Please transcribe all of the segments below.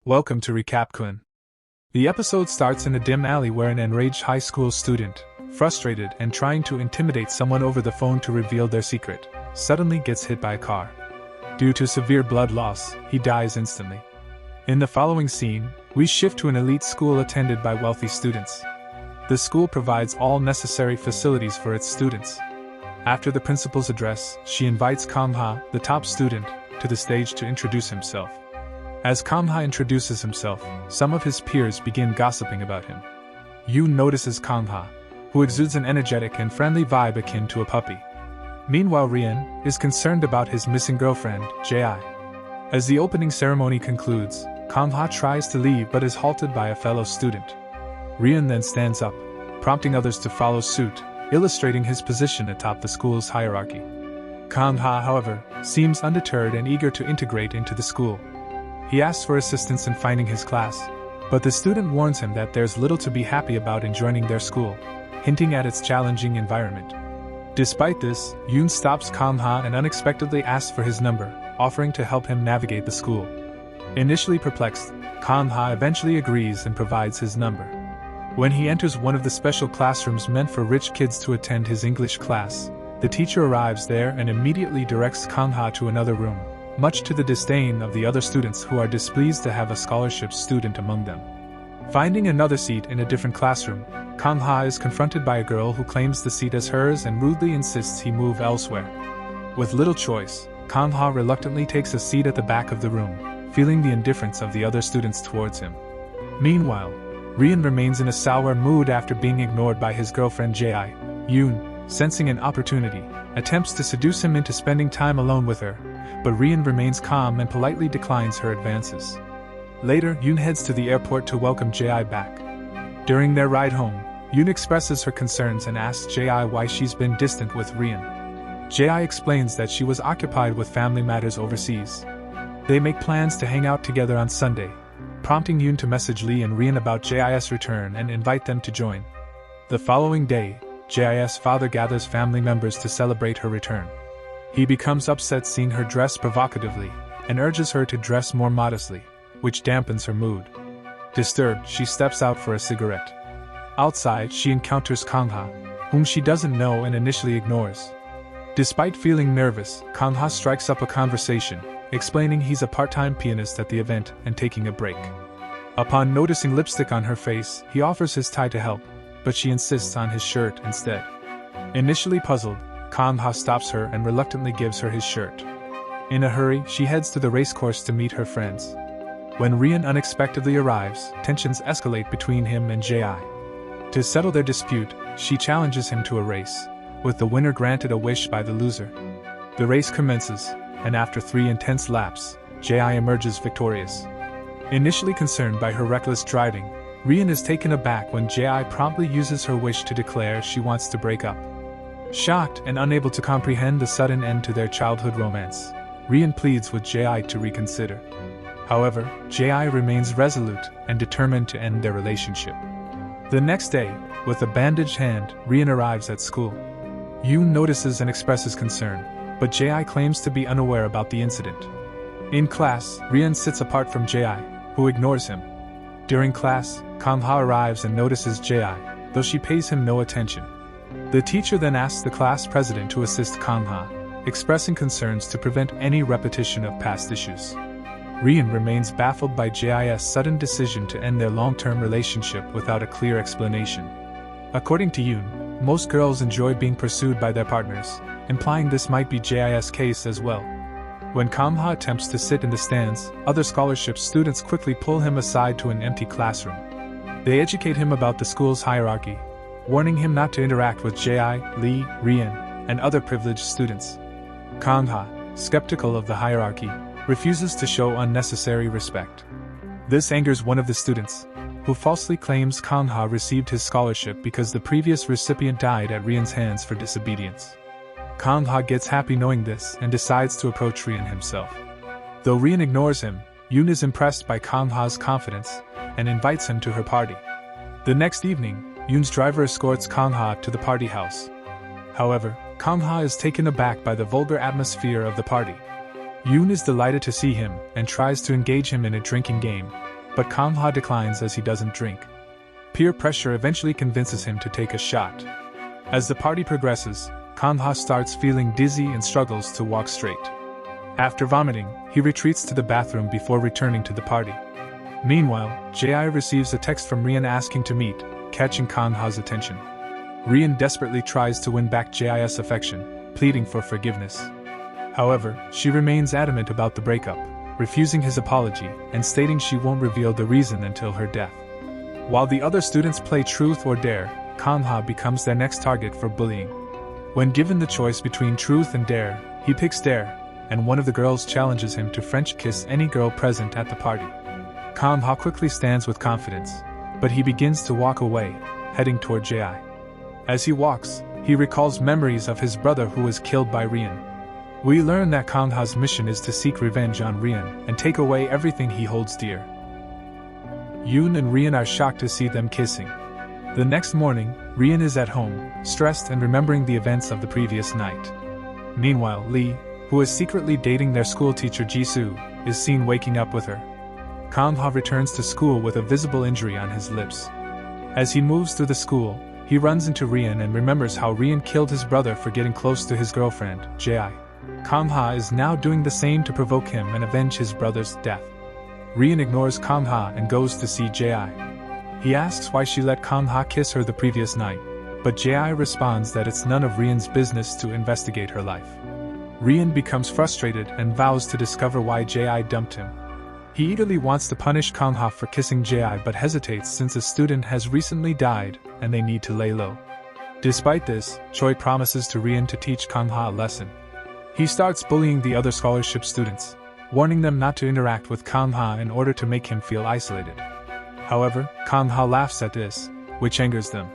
Welcome to Recap Kun. The episode starts in a dim alley where an enraged high school student, frustrated and trying to intimidate someone over the phone to reveal their secret, suddenly gets hit by a car. Due to severe blood loss, he dies instantly. In the following scene, we shift to an elite school attended by wealthy students. The school provides all necessary facilities for its students. After the principal's address, she invites Kang-ha, the top student, to the stage to introduce himself. As Kang-ha introduces himself, some of his peers begin gossiping about him. Yoon notices Kang-ha, who exudes an energetic and friendly vibe akin to a puppy. Meanwhile, Rian is concerned about his missing girlfriend, Jae. As the opening ceremony concludes, Kang-ha tries to leave but is halted by a fellow student. Rian then stands up, prompting others to follow suit, illustrating his position atop the school's hierarchy. Kang-ha, however, seems undeterred and eager to integrate into the school. He asks for assistance in finding his class, but the student warns him that there's little to be happy about in joining their school, hinting at its challenging environment. Despite this, Yoon stops Kang-ha and unexpectedly asks for his number, offering to help him navigate the school. Initially perplexed, Kang-ha eventually agrees and provides his number. When he enters one of the special classrooms meant for rich kids to attend his English class, the teacher arrives there and immediately directs Kang-ha to another room, much to the disdain of the other students who are displeased to have a scholarship student among them. Finding another seat in a different classroom, Kang-ha is confronted by a girl who claims the seat as hers and rudely insists he move elsewhere. With little choice, Kang-ha reluctantly takes a seat at the back of the room, feeling the indifference of the other students towards him. Meanwhile, Rian remains in a sour mood after being ignored by his girlfriend Jae. Yoon, sensing an opportunity, attempts to seduce him into spending time alone with her, but Rian remains calm and politely declines her advances. Later, Yoon heads to the airport to welcome Jae back. During their ride home, Yoon expresses her concerns and asks Jae why she's been distant with Rian. Jae explains that she was occupied with family matters overseas. They make plans to hang out together on Sunday, prompting Yoon to message Lee and Rian about Jae's return and invite them to join. The following day, Jae's father gathers family members to celebrate her return. He becomes upset seeing her dress provocatively, and urges her to dress more modestly, which dampens her mood. Disturbed, she steps out for a cigarette. Outside, she encounters Kang-ha, whom she doesn't know and initially ignores. Despite feeling nervous, Kang-ha strikes up a conversation, explaining he's a part-time pianist at the event and taking a break. Upon noticing lipstick on her face, he offers his tie to help, but she insists on his shirt instead. Initially puzzled, Kang-ha stops her and reluctantly gives her his shirt. In a hurry, she heads to the racecourse to meet her friends. When Rian unexpectedly arrives, tensions escalate between him and Jae. To settle their dispute, she challenges him to a race, with the winner granted a wish by the loser. The race commences, and after 3 intense laps, Jae emerges victorious. Initially concerned by her reckless driving, Rian is taken aback when Jae promptly uses her wish to declare she wants to break up. Shocked and unable to comprehend the sudden end to their childhood romance, Rian pleads with Jae to reconsider. However, Jae remains resolute and determined to end their relationship. The next day, with a bandaged hand, Rian arrives at school. Yoon notices and expresses concern, but Jae claims to be unaware about the incident. In class, Rian sits apart from Jae, who ignores him. During class, Kang-ha arrives and notices Jae, though she pays him no attention. The teacher then asks the class president to assist Kang-ha, expressing concerns to prevent any repetition of past issues. Rian remains baffled by Jae's sudden decision to end their long-term relationship without a clear explanation. According to Yoon, most girls enjoy being pursued by their partners, implying this might be Jae's case as well. When Kang-ha attempts to sit in the stands, other scholarship students quickly pull him aside to an empty classroom. They educate him about the school's hierarchy, warning him not to interact with Jae, Lee, Rian, and other privileged students. Kang-ha, skeptical of the hierarchy, refuses to show unnecessary respect. This angers one of the students, who falsely claims Kang-ha received his scholarship because the previous recipient died at Rian's hands for disobedience. Kang-ha gets happy knowing this and decides to approach Rian himself. Though Rian ignores him, Yoon is impressed by Kang-ha's confidence and invites him to her party. The next evening, Yoon's driver escorts Kang-ha to the party house. However, Kang-ha is taken aback by the vulgar atmosphere of the party. Yoon is delighted to see him and tries to engage him in a drinking game, but Kang-ha declines as he doesn't drink. Peer pressure eventually convinces him to take a shot. As the party progresses, Kang-ha starts feeling dizzy and struggles to walk straight. After vomiting, he retreats to the bathroom before returning to the party. Meanwhile, Ji receives a text from Rian asking to meet, catching Kang-ha's attention. Rian desperately tries to win back Ji's affection, pleading for forgiveness. However, she remains adamant about the breakup, refusing his apology and stating she won't reveal the reason until her death. While the other students play truth or dare, Kang-ha becomes their next target for bullying. When given the choice between truth and dare, he picks dare, and one of the girls challenges him to French kiss any girl present at the party. Kang-ha quickly stands with confidence, but he begins to walk away, heading toward Ji. As he walks, he recalls memories of his brother who was killed by Rian. We learn that Kang-ha's mission is to seek revenge on Rian and take away everything he holds dear. Yoon and Rian are shocked to see them kissing. The next morning, Rian is at home, stressed and remembering the events of the previous night. Meanwhile, Lee, who is secretly dating their school teacher Jisoo, is seen waking up with her. Kang-ha returns to school with a visible injury on his lips. As he moves through the school, he runs into Rian and remembers how Rian killed his brother for getting close to his girlfriend, Ji. Kang-ha is now doing the same to provoke him and avenge his brother's death. Rian ignores Kang-ha and goes to see Ji. He asks why she let Kang-ha kiss her the previous night, but Ji responds that it's none of Rian's business to investigate her life. Rian becomes frustrated and vows to discover why Ji dumped him. He eagerly wants to punish Kang-ha for kissing Ji but hesitates since a student has recently died and they need to lay low. Despite this, Choi promises to Rian to teach Kang-ha a lesson. He starts bullying the other scholarship students, warning them not to interact with Kang-ha in order to make him feel isolated. However, Kang-ha laughs at this, which angers them.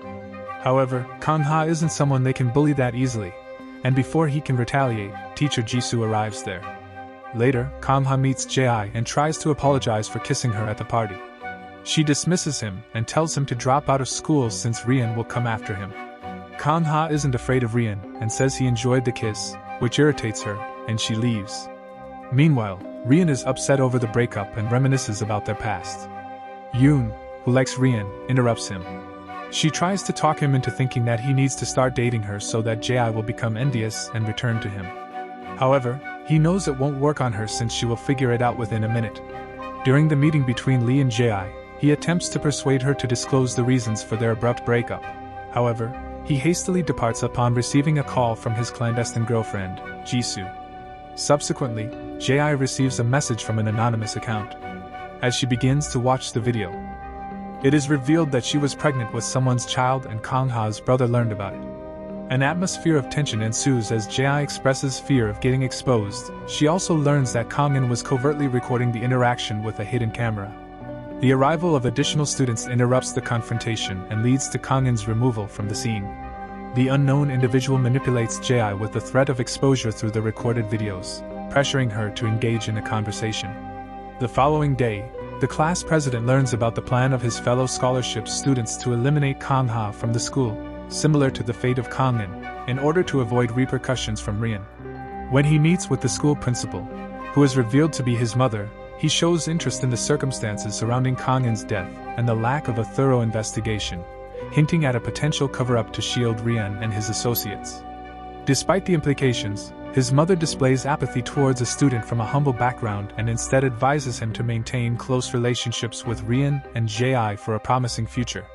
However, Kang-ha isn't someone they can bully that easily, and before he can retaliate, teacher Jisoo arrives there. Later, Kang-ha meets Ji and tries to apologize for kissing her at the party. She dismisses him and tells him to drop out of school since Rian will come after him. Kang-ha isn't afraid of Rian and says he enjoyed the kiss, which irritates her, and she leaves. Meanwhile, Rian is upset over the breakup and reminisces about their past. Yoon, who likes Rian, interrupts him. She tries to talk him into thinking that he needs to start dating her so that Ji will become envious and return to him. However, he knows it won't work on her since she will figure it out within a minute. During the meeting between Lee and Ji, he attempts to persuade her to disclose the reasons for their abrupt breakup. However, he hastily departs upon receiving a call from his clandestine girlfriend, Jisoo. Subsequently, Ji receives a message from an anonymous account. As she begins to watch the video, it is revealed that she was pregnant with someone's child and Kang-ha's brother learned about it. An atmosphere of tension ensues as Ji expresses fear of getting exposed. She also learns that Kang-in was covertly recording the interaction with a hidden camera. The arrival of additional students interrupts the confrontation and leads to Kang-in's removal from the scene. The unknown individual manipulates Ji with the threat of exposure through the recorded videos, pressuring her to engage in a conversation. The following day, the class president learns about the plan of his fellow scholarship students to eliminate Kang-ha from the school, similar to the fate of Kang-in, in order to avoid repercussions from Rian. When he meets with the school principal, who is revealed to be his mother, he shows interest in the circumstances surrounding Kang-in's death and the lack of a thorough investigation, hinting at a potential cover-up to shield Rian and his associates. Despite the implications, his mother displays apathy towards a student from a humble background and instead advises him to maintain close relationships with Rian and Ji for a promising future.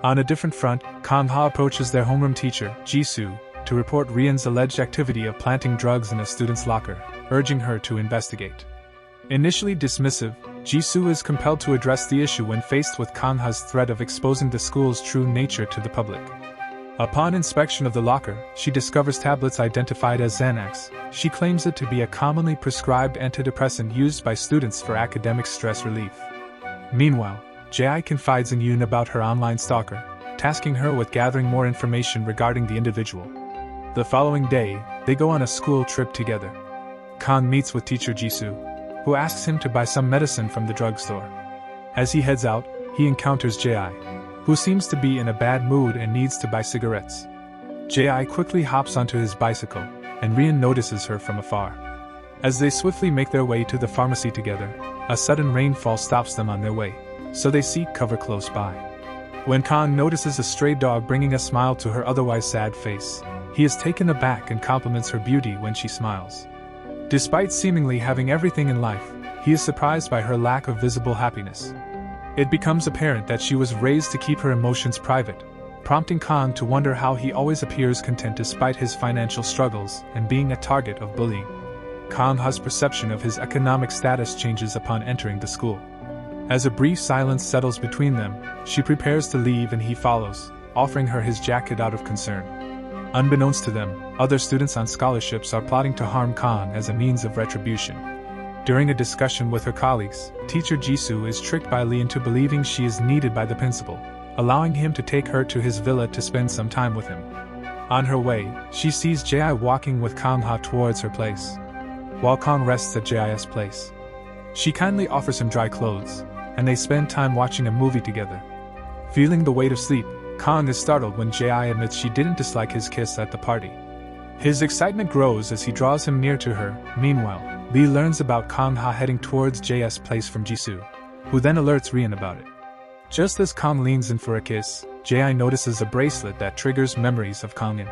On a different front, Kang-ha approaches their homeroom teacher, Jisoo, to report Rian's alleged activity of planting drugs in a student's locker, urging her to investigate. Initially dismissive, Jisoo is compelled to address the issue when faced with Kang-ha's threat of exposing the school's true nature to the public. Upon inspection of the locker, she discovers tablets identified as Xanax. She claims it to be a commonly prescribed antidepressant used by students for academic stress relief. Meanwhile, Ji confides in Yoon about her online stalker, tasking her with gathering more information regarding the individual. The following day, they go on a school trip together. Kang meets with teacher Jisoo, who asks him to buy some medicine from the drugstore. As he heads out, he encounters Ji, who seems to be in a bad mood and needs to buy cigarettes. Ji quickly hops onto his bicycle, and Rian notices her from afar. As they swiftly make their way to the pharmacy together, a sudden rainfall stops them on their way, so they seek cover close by. When Kang notices a stray dog bringing a smile to her otherwise sad face, he is taken aback and compliments her beauty when she smiles. Despite seemingly having everything in life, he is surprised by her lack of visible happiness. It becomes apparent that she was raised to keep her emotions private, prompting Kang to wonder how he always appears content despite his financial struggles and being a target of bullying. Kang Ha's perception of his economic status changes upon entering the school. As a brief silence settles between them, she prepares to leave and he follows, offering her his jacket out of concern. Unbeknownst to them, other students on scholarships are plotting to harm Kang as a means of retribution. During a discussion with her colleagues, teacher Jisoo is tricked by Lee into believing she is needed by the principal, allowing him to take her to his villa to spend some time with him. On her way, she sees Jae walking with Kang Ha towards her place. While Kang rests at Jae's place, she kindly offers him dry clothes, and they spend time watching a movie together. Feeling the weight of sleep, Kang is startled when Jae admits she didn't dislike his kiss at the party. His excitement grows as he draws him near to her. Meanwhile, Lee learns about Kang Ha heading towards Jae's place from Jisoo, who then alerts Rian about it. Just as Kang leans in for a kiss, Jae notices a bracelet that triggers memories of Kangin.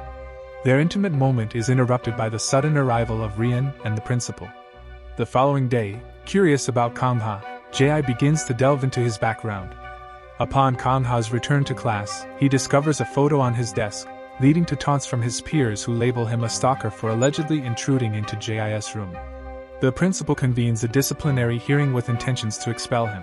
Their intimate moment is interrupted by the sudden arrival of Rian and the principal. The following day, curious about Kang Ha, Jae begins to delve into his background. Upon Kang Ha's return to class, he discovers a photo on his desk, leading to taunts from his peers who label him a stalker for allegedly intruding into Jae's room. The principal convenes a disciplinary hearing with intentions to expel him.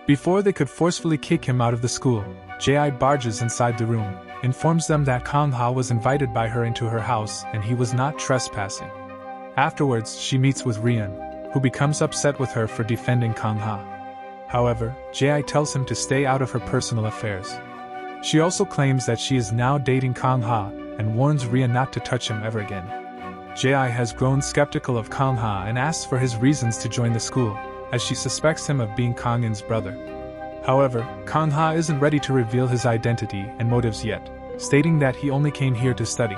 Before they could forcefully kick him out of the school, Jae barges inside the room, informs them that Kang Ha was invited by her into her house and he was not trespassing. Afterwards, she meets with Rian, who becomes upset with her for defending Kang Ha. However, Jae tells him to stay out of her personal affairs. She also claims that she is now dating Kang Ha and warns Rian not to touch him ever again. Jae has grown skeptical of Kang Ha and asks for his reasons to join the school, as she suspects him of being Kangin brother. However, Kang Ha isn't ready to reveal his identity and motives yet, stating that he only came here to study.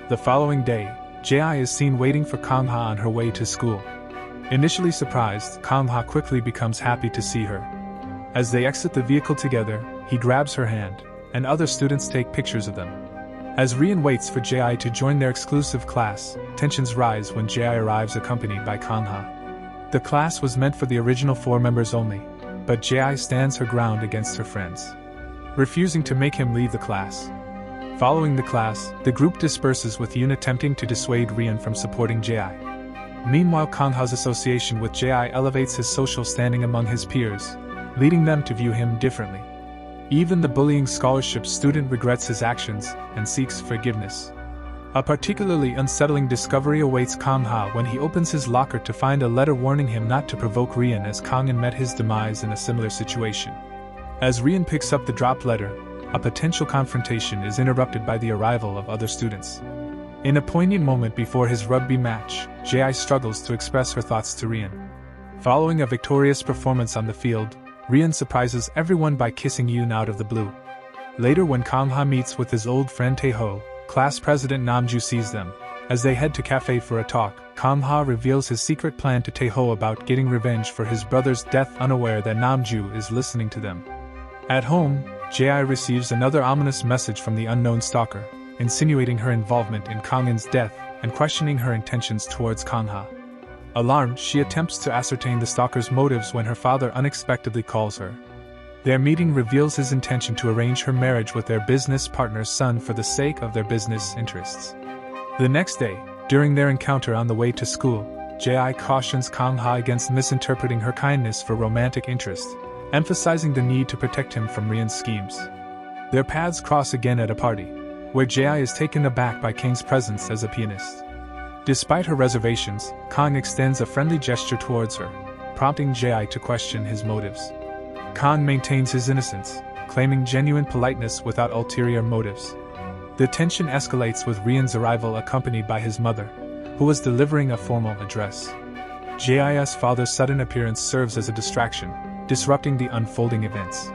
The following day, Jae is seen waiting for Kang Ha on her way to school. Initially surprised, Kang Ha quickly becomes happy to see her. As they exit the vehicle together, he grabs her hand, and other students take pictures of them. As Rian waits for Jae to join their exclusive class, tensions rise when Jae arrives accompanied by Kang Ha. The class was meant for the original 4 members only, but Jae stands her ground against her friends, refusing to make him leave the class. Following the class, the group disperses with Yoon attempting to dissuade Rian from supporting Jae. Meanwhile, Kang Ha's association with Jae elevates his social standing among his peers, leading them to view him differently. Even the bullying scholarship student regrets his actions and seeks forgiveness. A particularly unsettling discovery awaits Kang Ha when he opens his locker to find a letter warning him not to provoke Rian, as Kangin met his demise in a similar situation. As Rian picks up the dropped letter, a potential confrontation is interrupted by the arrival of other students. In a poignant moment before his rugby match, Jae struggles to express her thoughts to Rian. Following a victorious performance on the field, Rian surprises everyone by kissing Yoon out of the blue. Later, when Kang Ha meets with his old friend Taeho, class president Namju sees them. As they head to cafe for a talk, Kang Ha reveals his secret plan to Taeho about getting revenge for his brother's death, unaware that Namju is listening to them. At home, Jae receives another ominous message from the unknown stalker, insinuating her involvement in Kangin's death and questioning her intentions towards Kang Ha. Alarmed, she attempts to ascertain the stalker's motives when her father unexpectedly calls her. Their meeting reveals his intention to arrange her marriage with their business partner's son for the sake of their business interests. The next day, during their encounter on the way to school, Jae cautions Kang Ha against misinterpreting her kindness for romantic interest, emphasizing the need to protect him from Rian's schemes. Their paths cross again at a party, where Jae is taken aback by Kang's presence as a pianist. Despite her reservations, Kang extends a friendly gesture towards her, prompting Jae to question his motives. Kang maintains his innocence, claiming genuine politeness without ulterior motives. The tension escalates with Rian's arrival accompanied by his mother, who was delivering a formal address. Jae's father's sudden appearance serves as a distraction, disrupting the unfolding events.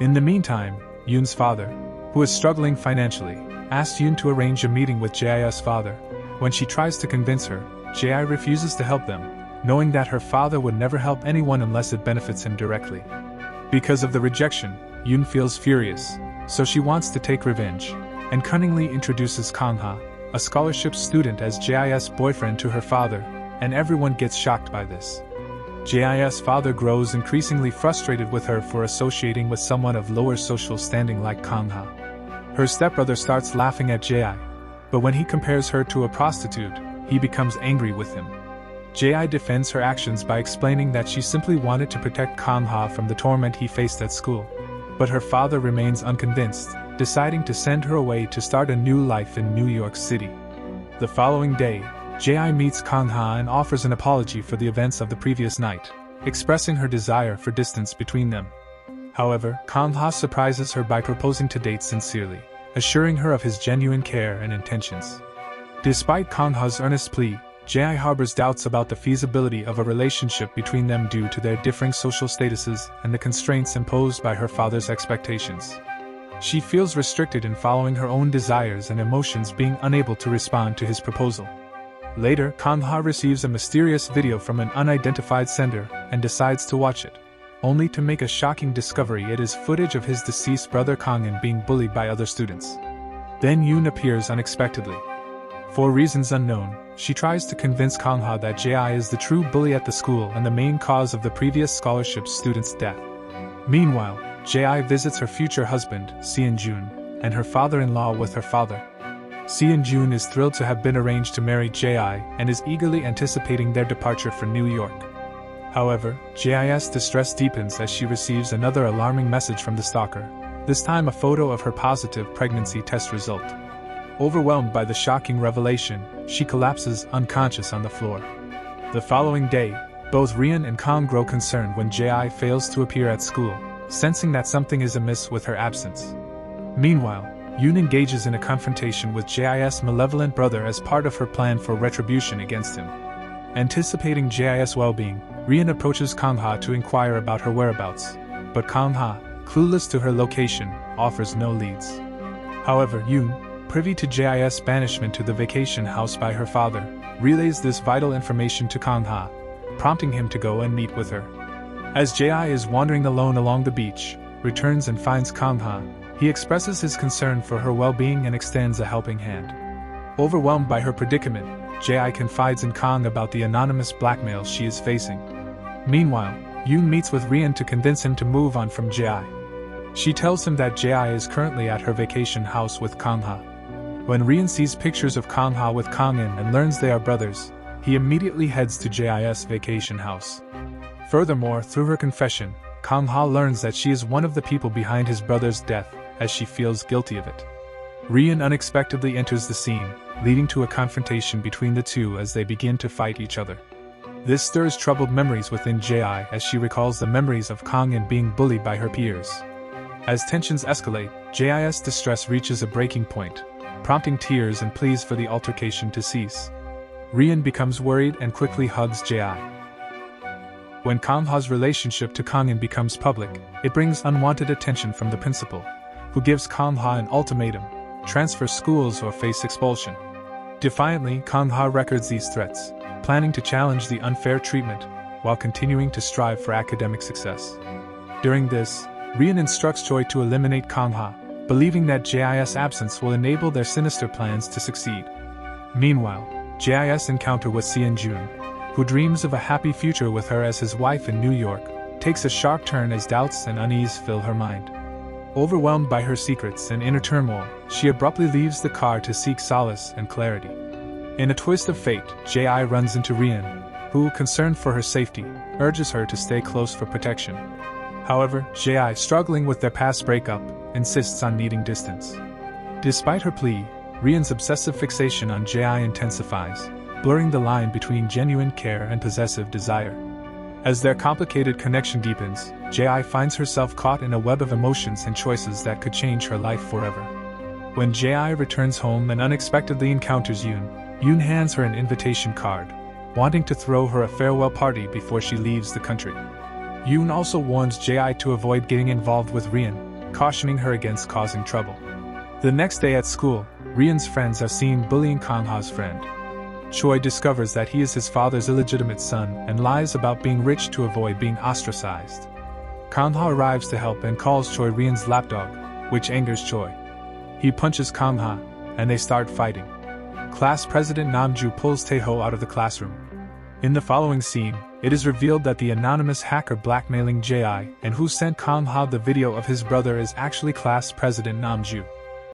In the meantime, Yoon's father, who is struggling financially, asks Yoon to arrange a meeting with Jae's father. When she tries to convince her, Ji refuses to help them, knowing that her father would never help anyone unless it benefits him directly. Because of the rejection, Yoon feels furious, so she wants to take revenge, and cunningly introduces Kang-ha, a scholarship student, as Ji's boyfriend to her father, and everyone gets shocked by this. Ji's father grows increasingly frustrated with her for associating with someone of lower social standing like Kang-ha. Her stepbrother starts laughing at Ji, but when he compares her to a prostitute, he becomes angry with him. Ji defends her actions by explaining that she simply wanted to protect Kang-ha from the torment he faced at school. But her father remains unconvinced, deciding to send her away to start a new life in New York City. The following day, Ji meets Kang-ha and offers an apology for the events of the previous night, expressing her desire for distance between them. However, Kang-ha surprises her by proposing to date sincerely, assuring her of his genuine care and intentions. Despite Kang-ha's earnest plea, Ji harbors doubts about the feasibility of a relationship between them due to their differing social statuses and the constraints imposed by her father's expectations. She feels restricted in following her own desires and emotions, being unable to respond to his proposal. Later, Kang-ha receives a mysterious video from an unidentified sender and decides to watch it, only to make a shocking discovery: it is footage of his deceased brother Kang-in being bullied by other students. Then Yoon appears unexpectedly. For reasons unknown, she tries to convince Kang-ha that Ji is the true bully at the school and the main cause of the previous scholarship student's death. Meanwhile, Ji visits her future husband, Seon-jun, and her father-in-law with her father. Seon-jun is thrilled to have been arranged to marry Ji and is eagerly anticipating their departure for New York. However, Ji's distress deepens as she receives another alarming message from the stalker, this time a photo of her positive pregnancy test result. Overwhelmed by the shocking revelation, she collapses unconscious on the floor. The following day, both Rian and Kang grow concerned when Ji fails to appear at school, sensing that something is amiss with her absence. Meanwhile, Yoon engages in a confrontation with Ji's malevolent brother as part of her plan for retribution against him. Anticipating Ji's well-being, Rian approaches Kang-ha to inquire about her whereabouts, but Kang-ha, clueless to her location, offers no leads. However, Yoon, privy to Ji's banishment to the vacation house by her father, relays this vital information to Kang-ha, prompting him to go and meet with her. As Ji is wandering alone along the beach, returns and finds Kang-ha, he expresses his concern for her well-being and extends a helping hand. Overwhelmed by her predicament, Ji confides in Kang about the anonymous blackmail she is facing. Meanwhile, Yoon meets with Rian to convince him to move on from Ji. She tells him that Ji is currently at her vacation house with Kang-ha. When Rian sees pictures of Kang-ha with Kang-in and learns they are brothers, he immediately heads to Ji's vacation house. Furthermore, through her confession, Kang-ha learns that she is one of the people behind his brother's death, as she feels guilty of it. Rian unexpectedly enters the scene, leading to a confrontation between the two as they begin to fight each other. This stirs troubled memories within Ji as she recalls the memories of Kang-in being bullied by her peers. As tensions escalate, Ji's distress reaches a breaking point, prompting tears and pleas for the altercation to cease. Rian becomes worried and quickly hugs Ji. When Kang-ha's relationship to Kang-in becomes public, it brings unwanted attention from the principal, who gives Kang-ha an ultimatum: transfer schools or face expulsion. Defiantly, Kang-ha records these threats, planning to challenge the unfair treatment, while continuing to strive for academic success. During this, Rian instructs Choi to eliminate Kang-ha, believing that Ji's absence will enable their sinister plans to succeed. Meanwhile, Ji's encounter with Seon-jun, who dreams of a happy future with her as his wife in New York, takes a sharp turn as doubts and unease fill her mind. Overwhelmed by her secrets and inner turmoil, she abruptly leaves the car to seek solace and clarity. In a twist of fate, Ji runs into Rian, who, concerned for her safety, urges her to stay close for protection. However, Ji, struggling with their past breakup, insists on needing distance. Despite her plea, Rian's obsessive fixation on Ji intensifies, blurring the line between genuine care and possessive desire. As their complicated connection deepens, Ji finds herself caught in a web of emotions and choices that could change her life forever. When Ji returns home and unexpectedly encounters Yoon hands her an invitation card, wanting to throw her a farewell party before she leaves the country. Yoon also warns Ji to avoid getting involved with Rian, cautioning her against causing trouble. The next day at school, Rian's friends are seen bullying Kang-ha's friend. Choi discovers that he is his father's illegitimate son and lies about being rich to avoid being ostracized. Kang-ha arrives to help and calls Choi Rian's lapdog, which angers Choi. He punches Kang-ha, and they start fighting. Class President Namju pulls Tae-ho out of the classroom. In the following scene, it is revealed that the anonymous hacker blackmailing Ji and who sent Kang-ha the video of his brother is actually Class President Namju.